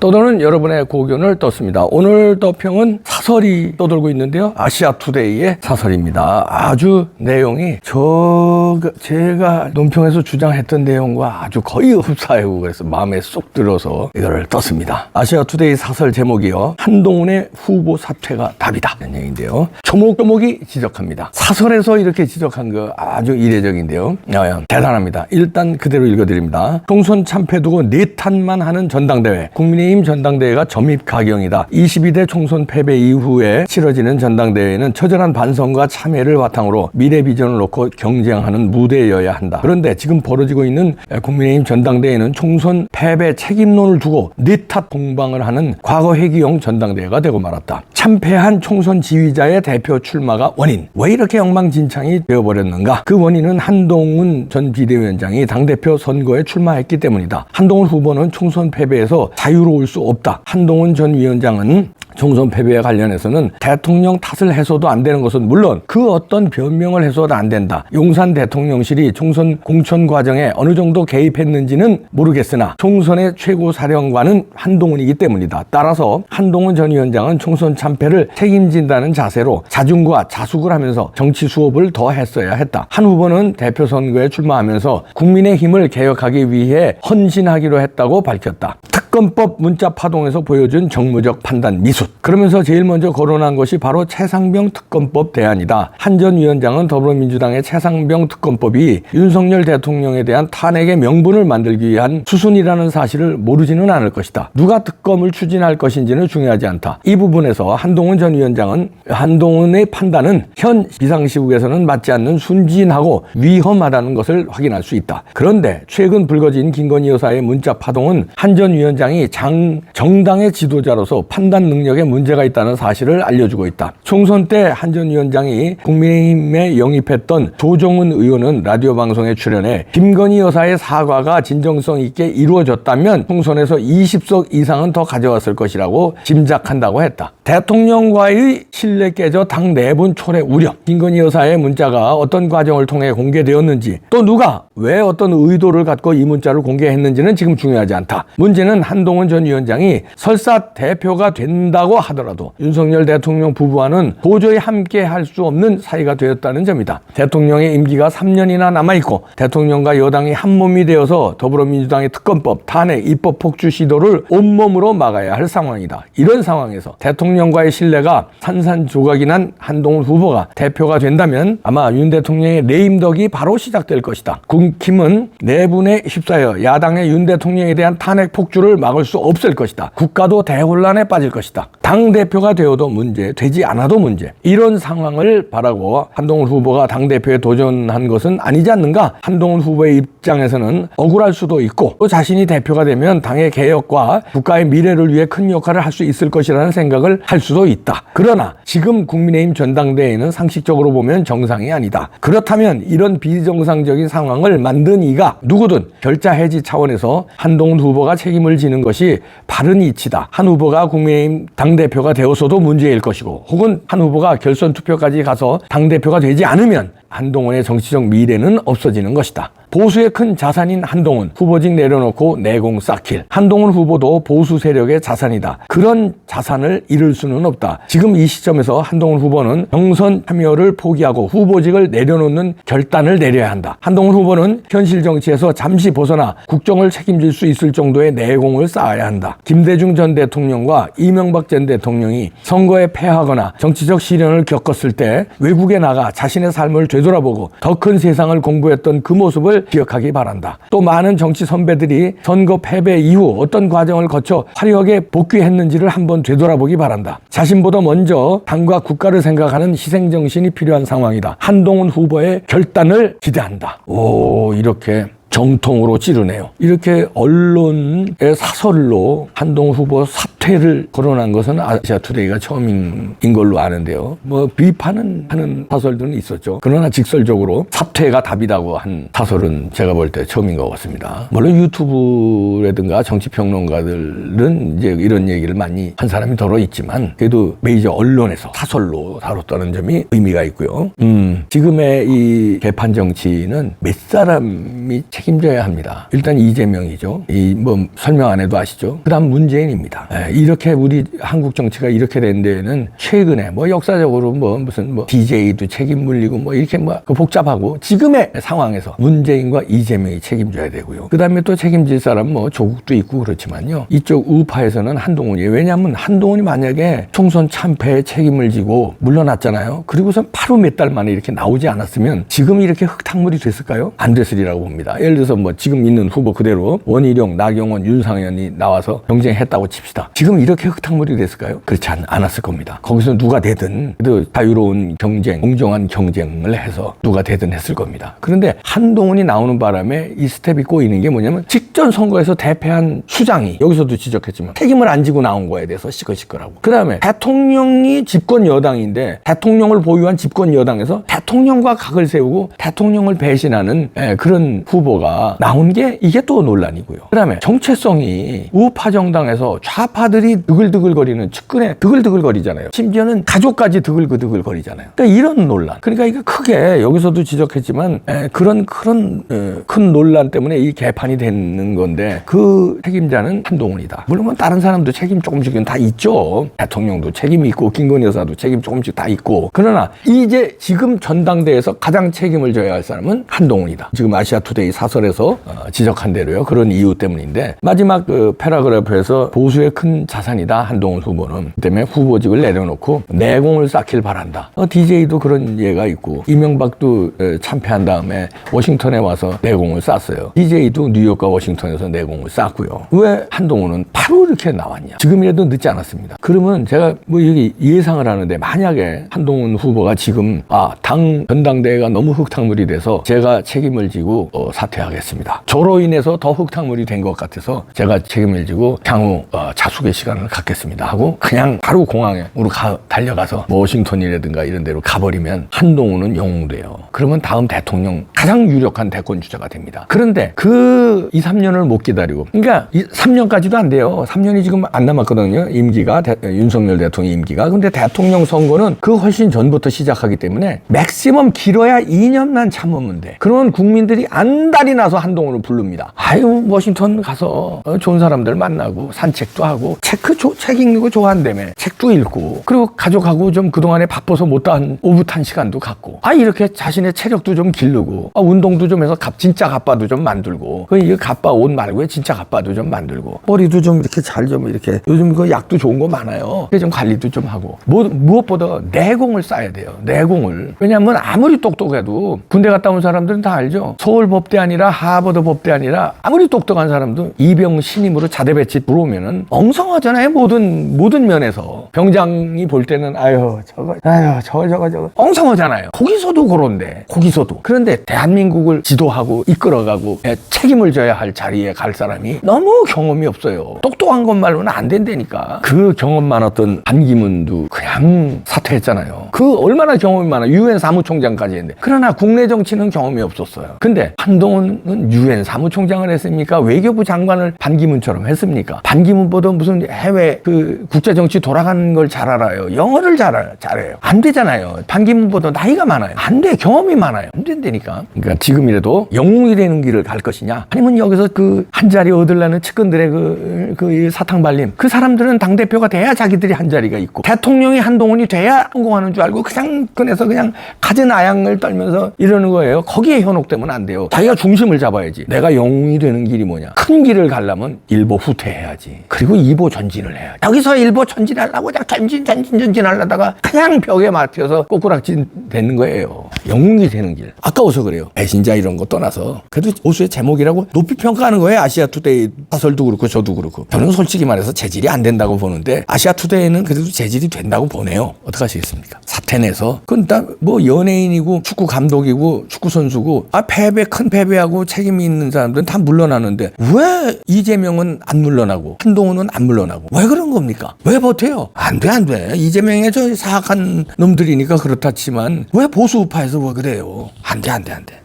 떠도는 여러분의 고견을 떴습니다. 오늘 떠평은 사설이 떠돌고 있는데요. 아시아투데이의 사설입니다. 아주 내용이 제가 논평에서 주장했던 내용과 아주 거의 흡사하고 그래서 마음에 쏙 들어서 이거를 떴습니다. 아시아투데이 사설 제목이요. 한동훈의 후보 사퇴가 답이다. 이런 얘기인데요. 조목조목이 지적합니다. 사설에서 이렇게 지적한 거 아주 이례적인데요. 대단합니다. 일단 그대로 읽어드립니다. 총선 참패 두고 내탄만 하는 전당대회. 국민의힘 전당대회가 점입 가경이다. 22대 총선 패배 이후에 치러지는 전당대회는 처절한 반성과 참회를 바탕으로 미래 비전을 놓고 경쟁하는 무대여야 한다. 그런데 지금 벌어지고 있는 국민의힘 전당대회는 총선 패배 책임론을 두고 내탓 공방을 하는 과거 회기용 전당대회가 되고 말았다. 참패한 총선 지휘자의 대표 출마가 원인. 왜 이렇게 엉망진창이 되어버렸는가? 그 원인은 한동훈 전 비대위원장이 당대표 선거에 출마했기 때문이다. 한동훈 후보는 총선 패배에서 자유로울 수 없다. 한동훈 전 위원장은 총선 패배에 관련해서는 대통령 탓을 해서도 안 되는 것은 물론 그 어떤 변명을 해서도 안 된다. 용산 대통령실이 총선 공천 과정에 어느 정도 개입했는지는 모르겠으나 총선의 최고 사령관은 한동훈이기 때문이다. 따라서 한동훈 전 위원장은 총선 참패를 책임진다는 자세로 자중과 자숙을 하면서 정치 수업을 더 했어야 했다. 한 후보는 대표 선거에 출마하면서 국민의힘을 개혁하기 위해 헌신하기로 했다고 밝혔다. 특검법 문자 파동에서 보여준 정무적 판단 미숙. 그러면서 제일 먼저 거론한 것이 바로 최상병 특검법 대안이다. 한 전 위원장은 더불어민주당의 최상병 특검법이 윤석열 대통령에 대한 탄핵의 명분을 만들기 위한 수순이라는 사실을 모르지는 않을 것이다. 누가 특검을 추진할 것인지는 중요하지 않다. 이 부분에서 한동훈 전 위원장은 한동훈의 판단은 현 비상시국에서는 맞지 않는 순진하고 위험하다는 것을 확인할 수 있다. 그런데 최근 불거진 김건희 여사의 문자 파동은 한 전 위원장이 정당의 지도자로서 판단 능력에 문제가 있다는 사실을 알려주고 있다. 총선 때 한 전 위원장이 국민의힘에 영입했던 조정은 의원은 라디오 방송에 출연해 김건희 여사의 사과가 진정성 있게 이루어졌다면 총선에서 20석 이상은 더 가져왔을 것이라고 짐작한다고 했다. 대통령과의 신뢰 깨져 당 내분 초래 우려. 김건희 여사의 문자가 어떤 과정을 통해 공개되었는지 또 누가 왜 어떤 의도를 갖고 이 문자를 공개했는지는 지금 중요하지 않다. 문제는 한동훈 전 위원장이 설사 대표가 된다고 하더라도 윤석열 대통령 부부와는 도저히 함께 할 수 없는 사이가 되었다는 점이다. 대통령의 임기가 3년이나 남아있고 대통령과 여당이 한몸이 되어서 더불어민주당의 특검법, 탄핵, 입법 폭주 시도를 온몸으로 막아야 할 상황이다. 이런 상황에서 대통령과의 신뢰가 산산조각이 난 한동훈 후보가 대표가 된다면 아마 윤 대통령의 레임덕이 바로 시작될 것이다. 국힘은 내분에 휩싸여 야당의 윤 대통령에 대한 탄핵 폭주를 막을 수 없을 것이다. 국가도 대혼란에 빠질 것이다. 당대표가 되어도 문제, 되지 않아도 문제. 이런 상황을 바라고 한동훈 후보가 당대표에 도전한 것은 아니지 않는가? 한동훈 후보의 입장에서는 억울할 수도 있고 또 자신이 대표가 되면 당의 개혁과 국가의 미래를 위해 큰 역할을 할 수 있을 것이라는 생각을 할 수도 있다. 그러나 지금 국민의힘 전당대회는 상식적으로 보면 정상이 아니다. 그렇다면 이런 비정상적인 상황을 만든 이가 누구든 결자 해지 차원에서 한동훈 후보가 책임을 지는 것이 바른 이치다. 한 후보가 국민의힘 당대표가 되어서도 문제일 것이고 혹은 한 후보가 결선 투표까지 가서 당대표가 되지 않으면 한동훈의 정치적 미래는 없어지는 것이다. 보수의 큰 자산인 한동훈, 후보직 내려놓고 내공 쌓길. 한동훈 후보도 보수 세력의 자산이다. 그런 자산을 잃을 수는 없다. 지금 이 시점에서 한동훈 후보는 경선 참여를 포기하고 후보직을 내려놓는 결단을 내려야 한다. 한동훈 후보는 현실 정치에서 잠시 벗어나 국정을 책임질 수 있을 정도의 내공을 쌓아야 한다. 김대중 전 대통령과 이명박 전 대통령이 선거에 패하거나 정치적 시련을 겪었을 때 외국에 나가 자신의 삶을 되돌아보고 더 큰 세상을 공부했던 그 모습을 기억하기 바란다. 또 많은 정치 선배들이 선거 패배 이후 어떤 과정을 거쳐 화려하게 복귀했는지를 한번 되돌아보기 바란다. 자신보다 먼저 당과 국가를 생각하는 희생정신이 필요한 상황이다. 한동훈 후보의 결단을 기대한다. 이렇게 정통으로 찌르네요. 이렇게 언론의 사설로 한동훈 후보 사퇴 사퇴를 거론한 것은 아시아투데이가 처음인 걸로 아는데요. 뭐 비판은 하는 사설들은 있었죠. 그러나 직설적으로 사퇴가 답이라고 한 사설은 제가 볼 때 처음인 것 같습니다. 물론 유튜브라든가 정치평론가들은 이제 이런 얘기를 많이 한 사람이 더러 있지만 그래도 메이저 언론에서 사설로 다뤘다는 점이 의미가 있고요. 지금의 이 개판 정치는 몇 사람이 책임져야 합니다. 일단 이재명이죠. 뭐 설명 안 해도 아시죠. 그다음 문재인입니다. 이렇게 우리 한국 정치가 이렇게 된 데에는 최근에 뭐 역사적으로 뭐 무슨 뭐 DJ도 책임 물리고 뭐 이렇게 뭐 복잡하고 지금의 상황에서 문재인과 이재명이 책임져야 되고요. 그다음에 또 책임질 사람 뭐 조국도 있고 그렇지만요. 이쪽 우파에서는 한동훈이에요. 왜냐하면 한동훈이 만약에 총선 참패에 책임을 지고 물러났잖아요. 그리고서 바로 몇 달 만에 이렇게 나오지 않았으면 지금 이렇게 흙탕물이 됐을까요? 안 됐으리라고 봅니다. 예를 들어서 뭐 지금 있는 후보 그대로 원희룡, 나경원, 윤상현이 나와서 경쟁했다고 칩시다. 지금 이렇게 흙탕물이 됐을까요? 그렇지 않았을 겁니다. 거기서 누가 되든 그래도 자유로운 경쟁, 공정한 경쟁을 해서 누가 되든 했을 겁니다. 그런데 한동훈이 나오는 바람에 이 스텝이 꼬이는 게 뭐냐면 직전 선거에서 대패한 수장이 여기서도 지적했지만 책임을 안 지고 나온 거에 대해서 시끌시끌하고 그 다음에 대통령이 집권 여당인데 대통령을 보유한 집권 여당에서 대통령과 각을 세우고 대통령을 배신하는 그런 후보가 나온 게 이게 또 논란이고요. 그 다음에 정체성이 우파 정당에서 좌파들이 드글드글거리는 측근에 드글드글거리잖아요. 심지어는 가족까지 드글드글거리잖아요. 그러니까 이런 논란. 그러니까 이게 크게 여기서도 지적했지만 그런 큰 논란 때문에 이 개판이 되는 건데 그 책임자는 한동훈이다. 물론 다른 사람도 책임 조금씩은 다 있죠. 대통령도 책임이 있고 김건희 여사도 책임 조금씩 다 있고. 그러나 이제 지금 전당대에서 가장 책임을 져야 할 사람은 한동훈이다. 지금 아시아투데이 사설에서 지적한 대로요. 그런 이유 때문인데 마지막 그 패러그래프에서 보수의 큰 자산이다. 한동훈 후보는. 그 때문에 후보직을 내려놓고 내공을 쌓길 바란다. DJ도 그런 예가 있고 이명박도 참패한 다음에 워싱턴에 와서 내공을 쌓았어요. DJ도 뉴욕과 워싱턴에서 내공을 쌓고요. 왜 한동훈은 바로 이렇게 나왔냐. 지금이라도 늦지 않았습니다. 그러면 제가 뭐 여기 예상을 하는데 만약에 한동훈 후보가 지금 당 전당대회가 너무 흙탕물이 돼서 제가 책임을 지고 사퇴하겠습니다. 저로 인해서 더 흙탕물이 된 것 같아서 제가 책임을 지고 향후 자숙의 시간을 갖겠습니다 하고 그냥 바로 공항으로 달려가서 뭐 워싱턴이라든가 이런 데로 가버리면 한동훈은 영웅돼요. 그러면 다음 대통령 가장 유력한 대권 주자가 됩니다. 그런데 그 2, 3년을 못 기다리고 그러니까 3년까지도 안 돼요. 3년이 지금 안 남았거든요. 임기가 윤석열 대통령 임기가. 근데 대통령 선거는 그 훨씬 전부터 시작하기 때문에 맥시멈 길어야 2년만 참으면 돼. 그러면 국민들이 안달이 나서 한동훈을 부릅니다. 아유 워싱턴 가서 좋은 사람들 만나고 산책도 하고 책 읽는 거 좋아한다며. 책도 읽고 그리고 가족하고 좀 그동안에 바빠서 못한 오붓한 시간도 갖고 이렇게 자신의 체력도 좀 기르고 운동도 좀 해서 진짜 갑바도 좀 만들고 이 갑바 옷 말고 진짜 갑바도 좀 만들고 머리도 좀 이렇게 잘 좀 이렇게 요즘 그 약도 좋은 거 많아요. 좀 관리도 좀 하고 무엇보다 내공을 쌓아야 돼요. 내공을. 왜냐하면 아무리 똑똑해도 군대 갔다 온 사람들은 다 알죠. 서울 법대 아니라 하버드 법대 아니라 아무리 똑똑한 사람도 이병 신임으로 자대 배치 들어오면은 엉성하잖아요. 모든 면에서 병장이 볼 때는 저거 엉성하잖아요. 거기서도 그런데 그런데 대한민국을 지도하고 이끌어가고 책임을 져야 할 자리에 갈 사람이 너무 경험이 없어요. 똑똑한 것 말로는 안 된다니까. 그 경험 많았던 반기문도 그냥 사퇴했잖아요. 그 얼마나 경험이 많아. 유엔 사무총장까지 했는데. 그러나 국내 정치는 경험이 없었어요. 근데 한동훈은 유엔 사무총장을 했습니까? 외교부 장관을 반기문처럼 했습니까? 반기문보다 무슨 해외 그 국제 정치 돌아가는 걸 잘 알아요. 영어를 잘해요. 안 되잖아요. 반기문보다 나이가 많아요. 안 돼. 경험이 많아요. 안 된다니까. 그러니까 지금이라도 영웅이 되는 길을 갈 것이냐? 아니면 여기서 그 한 자리 얻으려는 측근들의 그 사탕 발림. 그 사람들은 당대표가 돼야 자기들이 한 자리가 있고 대통령이 한동훈이 돼야 성공하는 줄 알고 그냥 꺼내서 그냥 가진 아양을 떨면서 이러는 거예요. 거기에 현혹되면 안 돼요. 자기가 중심을 잡아야지. 내가 영웅이 되는 길이 뭐냐? 큰 길을 가려면 1보 후퇴해야지. 그리고 2보 전진을 해야지. 여기서 1보 전진하려고 그냥 전진하려다가 그냥 벽에 맞춰서 꼬꾸락진 되는 거예요. 영웅이 되는 길. 아까워서 그래요. 배신자 이런 거 떠나서. 그래도 보수의 제목이라고 높이 평가하는 거예요. 아시아투데이 사설도 그렇고 저도 그렇고. 저는 솔직히 말해서 재질이 안 된다고 보는데 아시아투데이는 그래도 재질이 된다고 보네요. 어떡하시겠습니까? 탑10에서. 그건 뭐 연예인이고 축구 감독이고 축구 선수고 큰 패배하고 책임이 있는 사람들은 다 물러나는데 왜 이재명은 안 물러나고 한동훈은 안 물러나고 왜 그런 겁니까? 왜 버텨요? 안 돼. 이재명의 저 사악한 놈들이니까 그렇다 치만 왜 보수 우파에서 왜 그래요? 안 돼.